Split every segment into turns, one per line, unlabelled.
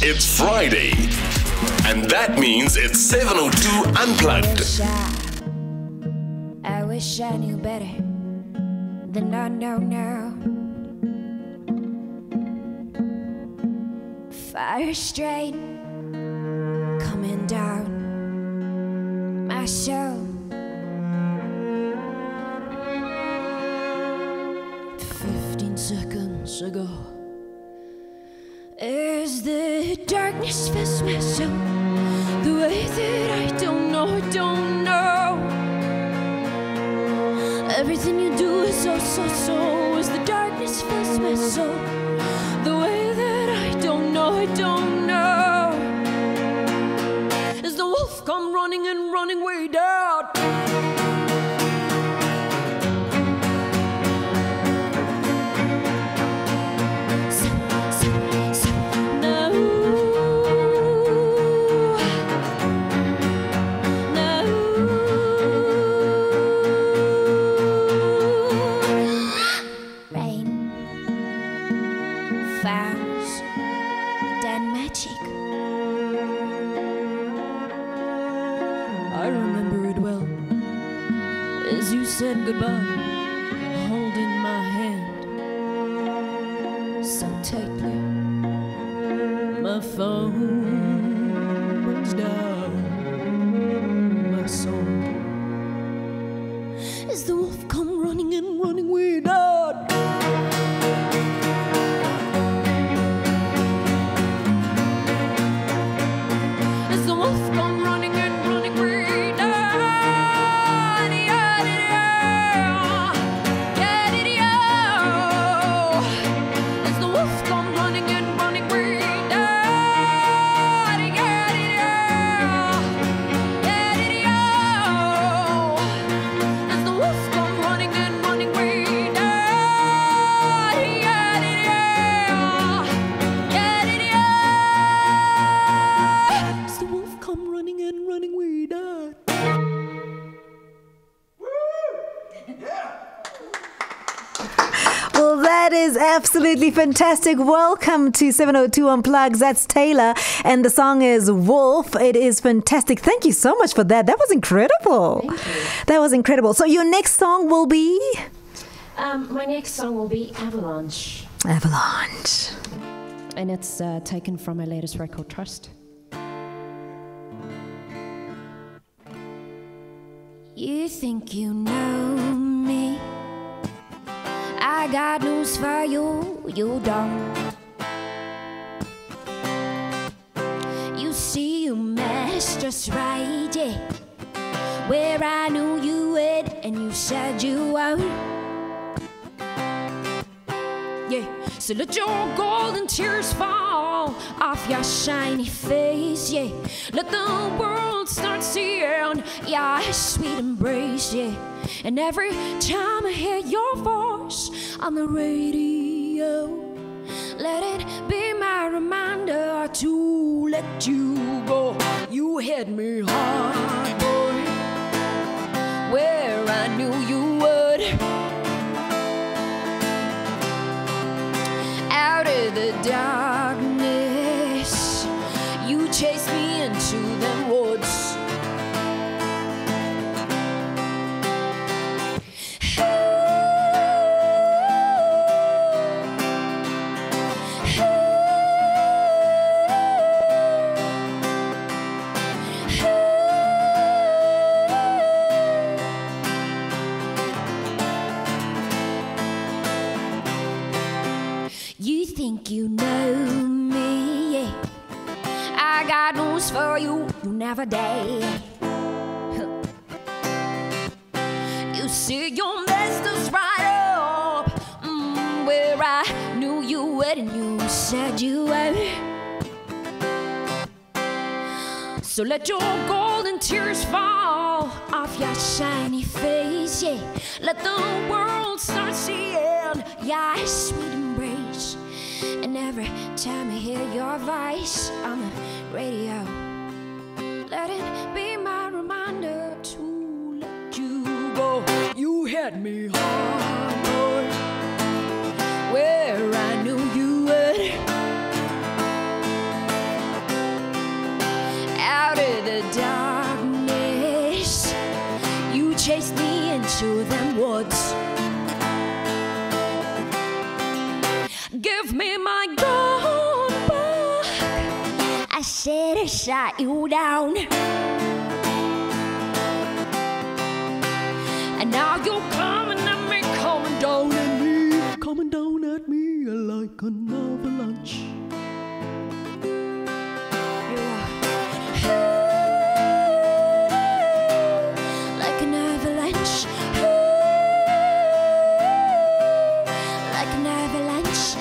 It's Friday, and that means it's 7:02 Unplugged.
I wish I knew better than I know now. Fire straight coming down my soul. 15 seconds ago, as the darkness fills my soul, the way that I don't know. Everything you do is so. As the darkness fills my soul, the way that I don't know. As the wolf come running and running way down. Said goodbye, holding my hand so tightly. My phone burns down my soul as the wolf come running and running way down. As the wolf come running and running way down.
That is absolutely fantastic. Welcome to 702 Unplugged. That's Taylor, and the song is Wolf. It is fantastic. Thank you so much for that. That was incredible.
Thank you.
That was incredible. So your next song will be?
My next song will be Avalanche.
Avalanche.
And it's taken from my latest record, Trust.
You think you know me? I got news for you, you don't. You see, you messed us right, yeah. Where I knew you would, and you said you won't. Yeah, so let your golden tears fall off your shiny face, yeah. Let the world start seeing your sweet embrace, yeah. And every time I hear your voice on the radio, let it be my reminder to let you go. You hit me hard, boy, where I knew you would. Out of the darkness, you chased me into them woods. You think you know me, yeah. I got news for you, you never dare. You see, you messed us right up, where I knew you would, and you said you would. So let your golden tears fall off your shiny face, yeah. Let the world start seeing your sweet embrace. And every time I hear your voice on the radio, let it be my reminder to let you go. You hit me hard, boy, where I knew you would. odds. Give me my gold back. I said I shot you down, and now you're coming at me, coming down at me, coming down at me like an avalanche. Like an avalanche. Like an avalanche.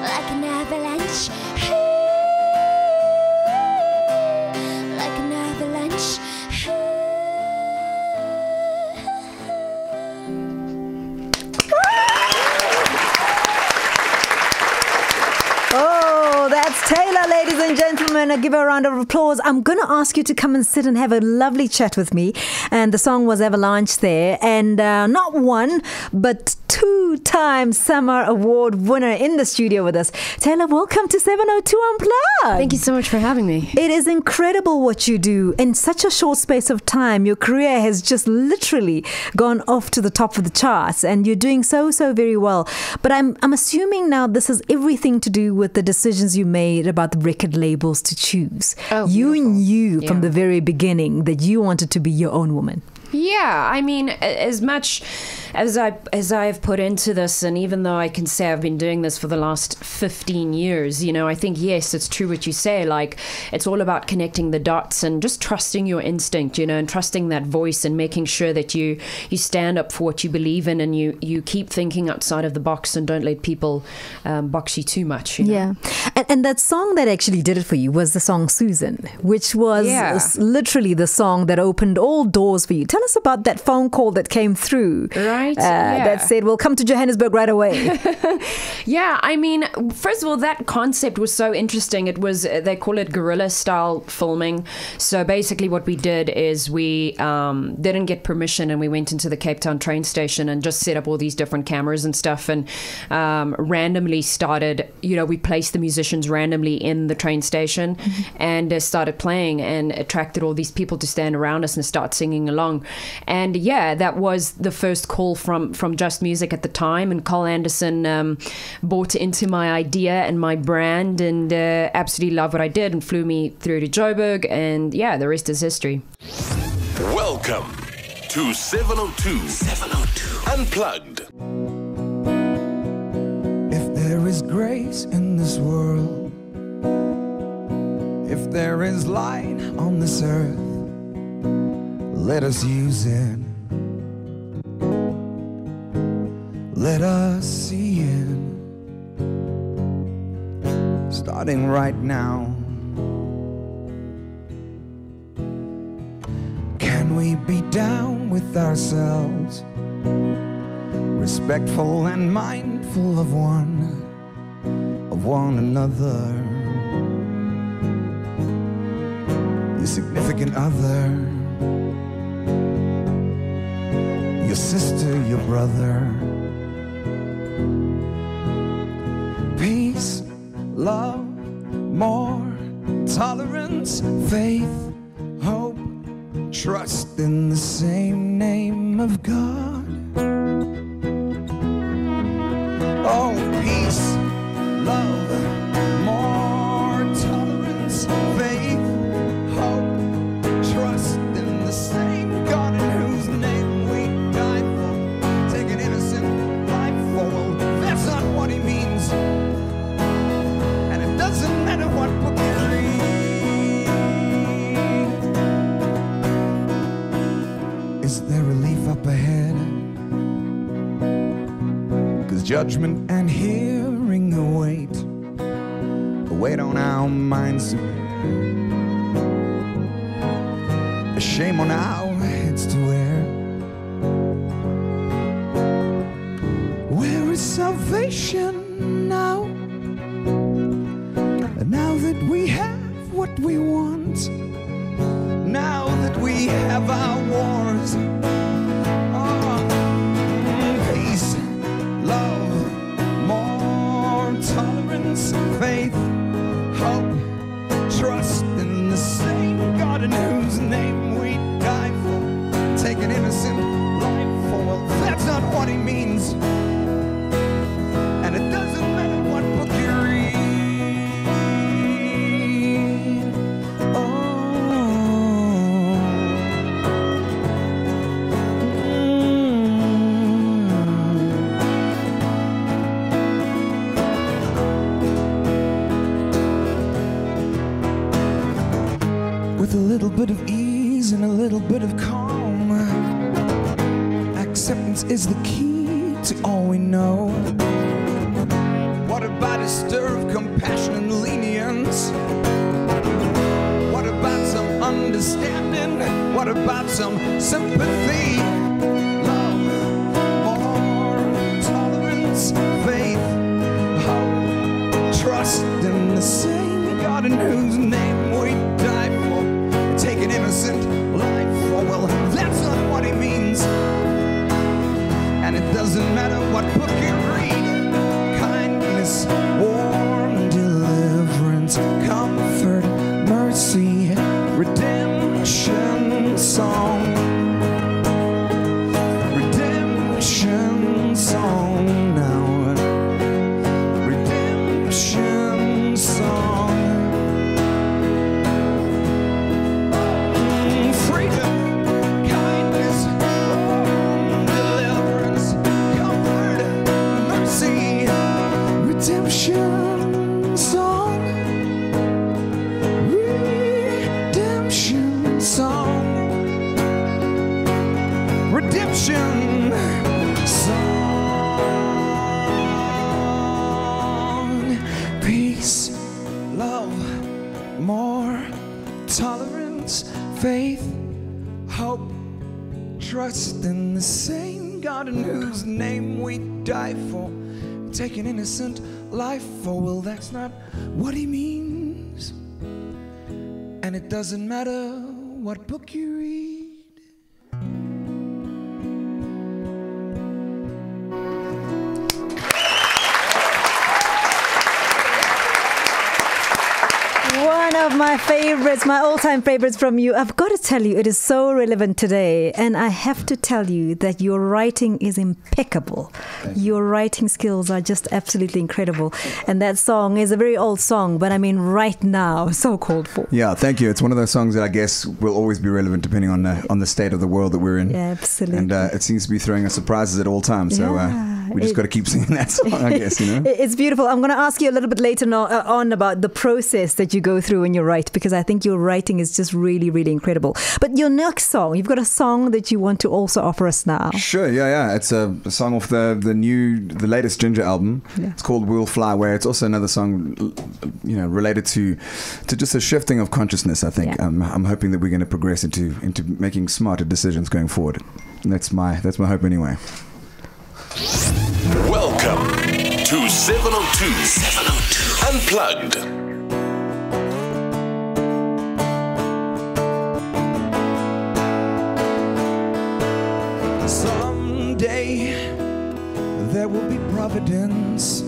Like an avalanche. Like an avalanche.
Oh, that's Taylor, ladies and gentlemen. I'll give her a round of applause. I'm going to ask you to come and sit and have a lovely chat with me. And the song was Avalanche there. And not one, but two-time Summer Award winner in the studio with us. Taylor, welcome to 702 Unplugged.
Thank you so much for having me.
It is incredible what you do. In such a short space of time, your career has just literally gone off to the top of the charts, and you're doing so very well. But I'm assuming now this has everything to do with the decisions you made about the record labels to choose.
Oh,
you
beautiful.
knew from
Yeah.
the very beginning that you wanted to be your own woman.
Yeah, I mean, as much as I've put into this, and even though I can say I've been doing this for the last 15 years, you know, I think, yes, it's true what you say. Like, it's all about connecting the dots and just trusting your instinct, you know, and trusting that voice and making sure that you stand up for what you believe in, and you keep thinking outside of the box and don't let people box you too much. You know?
Yeah. And that song that actually did it for you was the song Susan, which was literally the song that opened all doors for you. Tell us about that phone call that came through.
Right.
That said, we'll come to Johannesburg right away.
Yeah, I mean, first of all, that concept was so interesting. It was, they call it guerrilla style filming. So basically what we did is we didn't get permission, and we went into the Cape Town train station and just set up all these different cameras and stuff, and randomly started, you know, we placed the musicians randomly in the train station and started playing, and attracted all these people to stand around us and start singing along. And yeah, that was the first call from Just Music at the time, and Carl Anderson bought into my idea and my brand, and absolutely loved what I did, and flew me through to Joburg, and yeah, the rest is history.
Welcome to 702 Unplugged.
If there is grace in this world, if there is light on this earth, let us use it. Let us see it. Starting right now. Can we be down with ourselves, respectful and mindful of one another, your significant other, your sister, your brother. Peace, love, more tolerance, faith, hope, trust in the same name of God. Oh, peace, love, more tolerance, faith, hope, trust in the same God in whose name we die for. Take an innocent life for, well, that's not what he means. And it doesn't matter what book you read. Is there relief up ahead? 'Cause judgment and hearing await on our minds to bear, a shame on our heads to wear. Where is salvation now? Now that we have what we want, now that we have our wars. Peace, love, more tolerance, faith, hope, trust in the same God in whose name we die for. with a little bit of ease and a little bit of calm. Acceptance is the key to all we know. What about a stir of compassion and lenience? What about some understanding? What about some sympathy? Love, more tolerance, faith, hope, trust in the same God in whose name we die for. Take an innocent life for, well, that's not what he means. And it doesn't matter what book you read. Kindness, warm deliverance, comfort, mercy, redemption song. Redemption song now. Redemption song. Freedom, kindness, warm deliverance, comfort, mercy, redemption song. Redemption song. Redemption song. Peace, love, more tolerance, faith, hope, trust in the same God in whose name we die for. Take an innocent life for, well, that's not what he means. And it doesn't matter what book you read.
One of my favorites, my all-time favorites from you. I've got to tell you, it is so relevant today. And I have to tell you that your writing is impeccable. Your writing skills are just absolutely incredible. And that song is a very old song, but I mean right now, so called for.
Yeah, thank you. It's one of those songs that I guess will always be relevant depending on the state of the world that we're in.
Yeah, absolutely.
And it seems to be throwing us surprises at all times. So we just got to keep singing that song, I guess, you know.
It's beautiful. I'm going to ask you a little bit later on about the process that you go through when you write, because I think your writing is just really, really incredible. But your next song, you've got a song that you want to also offer us now.
Sure, yeah. It's a song off the latest Ginger album. Yeah. It's called We'll Fly Away. It's also another song, related to just a shifting of consciousness, I think. Yeah. I'm hoping that we're going to progress into making smarter decisions going forward. And that's my hope anyway.
Welcome to 702 Unplugged.
Someday there will be providence.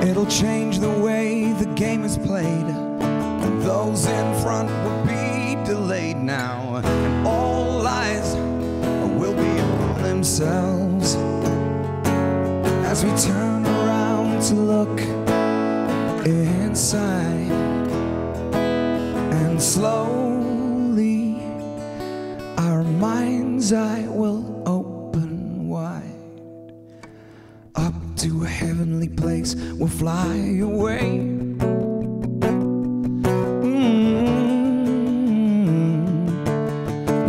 It'll change the way the game is played. And those in front will be delayed now. And all eyes will be on themselves as we turn around to look inside. And slowly our mind's eye will open wide. Up to a heavenly place we'll fly away.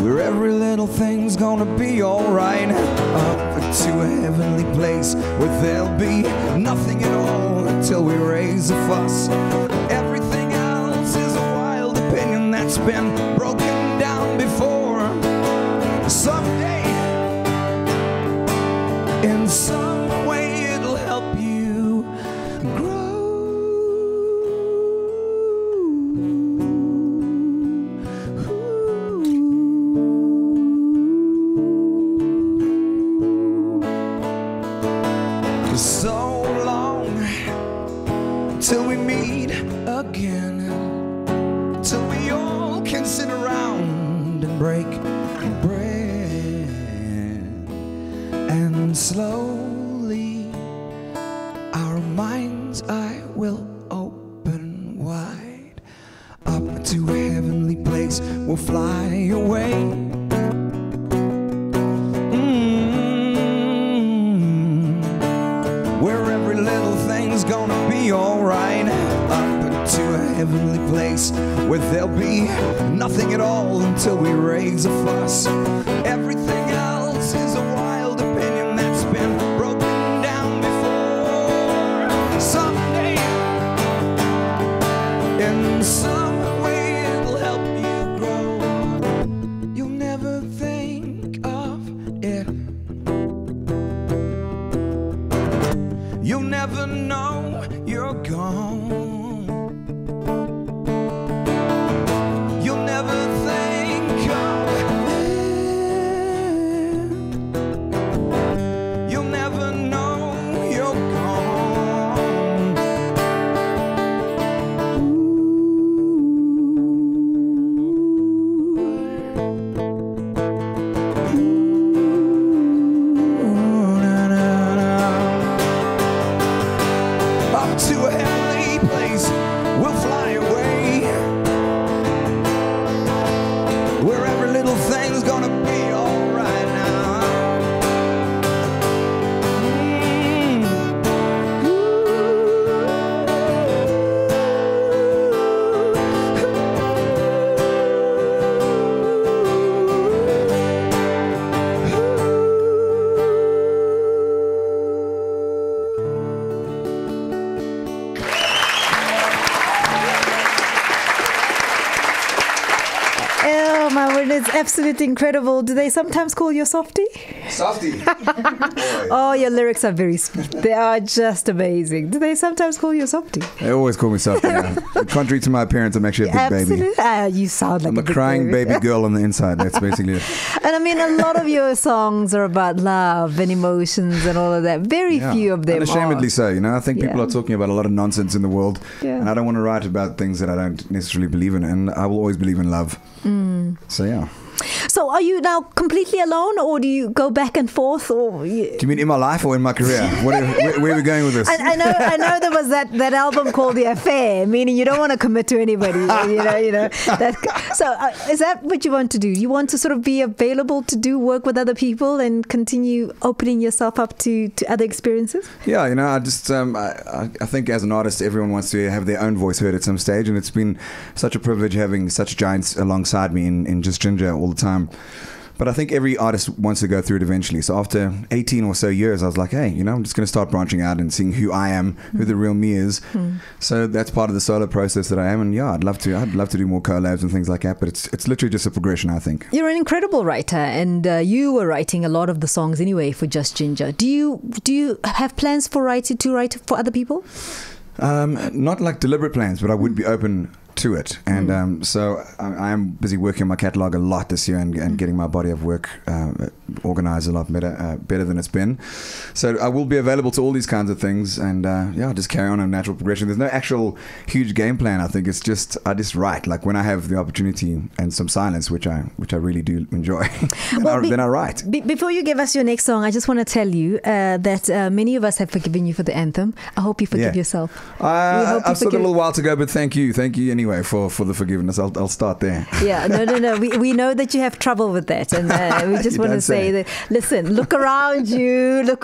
Where every little thing's gonna be alright. Up to a heavenly place where there'll be nothing at all until we raise a fuss. Everything else is a wild opinion that's been broken down before. Someday, in some way, it'll help you grow. So long till we meet again, till we all can sit around and break bread, and slowly our mind's eye will open wide. Up to a heavenly place we'll fly away. Where every little thing's gonna be alright. Up to a heavenly place where there'll be nothing at all until we raise a fuss. Everything else is a wild opinion that's been broken down before. Someday, in some way, it'll help you grow. You'll never think of it. You'll never know you're gone. You'll never think of it. You'll never know you're gone. Ooh, na, na, na. Up to a heavenly place, we'll fly away, where every little thing's gonna be alright now.
Oh my word, it's absolutely incredible. Do they sometimes call you a softie?
Softy.
Oh, your lyrics are very sweet. They are just amazing. Do they sometimes call you a softie?
They always call me Softy. Yeah. Contrary to my appearance, I'm actually a big baby.
Absolutely. You sound like
I'm a
big
crying baby girl on the inside. That's basically it.
And I mean, a lot of your songs are about love and emotions and all of that. Very
Yeah.
few of them
Unashamedly
are.
so. You know, I think people
Yeah.
are talking about a lot of nonsense in the world,
Yeah.
and I don't want to write about things that I don't necessarily believe in, and I will always believe in love. So yeah.
So are you now completely alone, or do you go back and forth? Or
Do you mean in my life or in my career? Where are we going with this?
I know there was that album called The Affair, meaning you don't want to commit to anybody. You know. Is that what you want to do? You want to sort of be available to do work with other people and continue opening yourself up to other experiences?
Yeah, you know, I just I think as an artist, everyone wants to have their own voice heard at some stage, and it's been such a privilege having such giants alongside me in Just Ginger all the time. But I think every artist wants to go through it eventually. So after 18 or so years, I was like, hey, you know, I'm just going to start branching out and seeing who I am, who the real me is. So that's part of the solo process that I am. And yeah, I'd love to do more collabs and things like that. But it's literally just a progression, I think.
You're an incredible writer, and you were writing a lot of the songs anyway for Just Ginger. Do you have plans to write for other people?
Not like deliberate plans, but I would be open to it. And so I am busy working on my catalogue a lot this year and getting my body of work organized a lot better than it's been. So I will be available to all these kinds of things, and yeah, just carry on a natural progression. There's no actual huge game plan. I think it's just I just write, like when I have the opportunity and some silence, which I really do enjoy. then I write.
Before you give us your next song, I just want to tell you that many of us have forgiven you for the anthem. I hope you forgive yourself.
I've still got a little while to go, but thank you anyway for the forgiveness. I'll start there.
Yeah, no. We know that you have trouble with that, and we just want to say that. Listen, look around you. The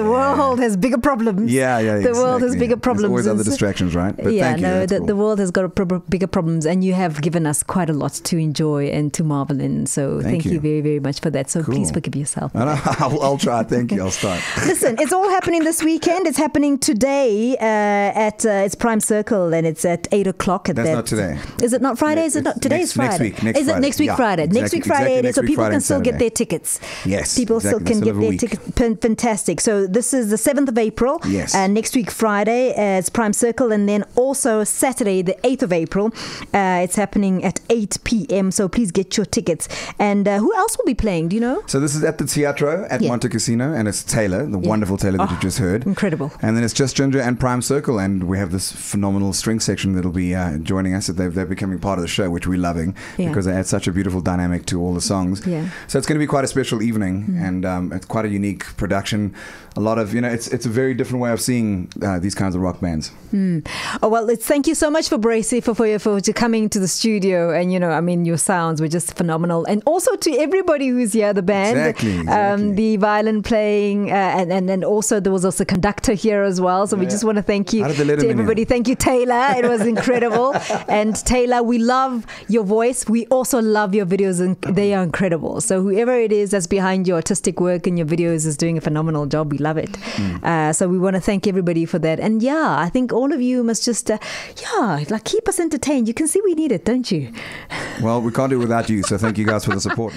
world has bigger problems.
Yeah.
The world has bigger problems.
There's always other distractions, right? But
yeah,
thank you.
no,
Cool.
the world has got bigger problems, and you have given us quite a lot to enjoy and to marvel in. So thank you very, very much for that. So please forgive yourself.
I'll try. Thank you. I'll start.
Listen, it's all happening this weekend. It's happening today at it's Prime Circle, and it's at 8:00.
That's not today.
Is it not Friday? Is it not? Today is Friday.
Next week.
Is it next week Friday? Next week Friday it is, so people can still get their tickets.
Yes.
People still can get their tickets. Fantastic. So this is the 7th of April.
Yes.
And next week Friday it's Prime Circle, and then also Saturday the 8th of April. It's happening at 8 p.m. So please get your tickets. And who else will be playing? Do you know?
So this is at the Teatro at Monte Casino, and it's Tailor, the wonderful Tailor that you just heard.
Incredible.
And then it's Just Ginger and Prime Circle, and we have this phenomenal string section that'll be joining joining us. They're becoming part of the show, which we're loving because they add such a beautiful dynamic to all the songs.
Yeah.
So it's going to be quite a special evening, and it's quite a unique production. A lot of, it's a very different way of seeing these kinds of rock bands.
Oh, well, thank you so much for Bracy for coming to the studio. And, your sounds were just phenomenal. And also to everybody who's here, the band.
Exactly.
The violin playing. And also there was also a conductor here as well. So we just want to thank you to everybody. Thank you, Taylor. It was incredible. And Taylor, we love your voice. We also love your videos, and they are incredible. So whoever it is that's behind your artistic work and your videos is doing a phenomenal job. We love it. So we want to thank everybody for that. And I think all of you must just keep us entertained. You can see we need it, don't you?
Well, we can't do it without you, so thank you guys for the support.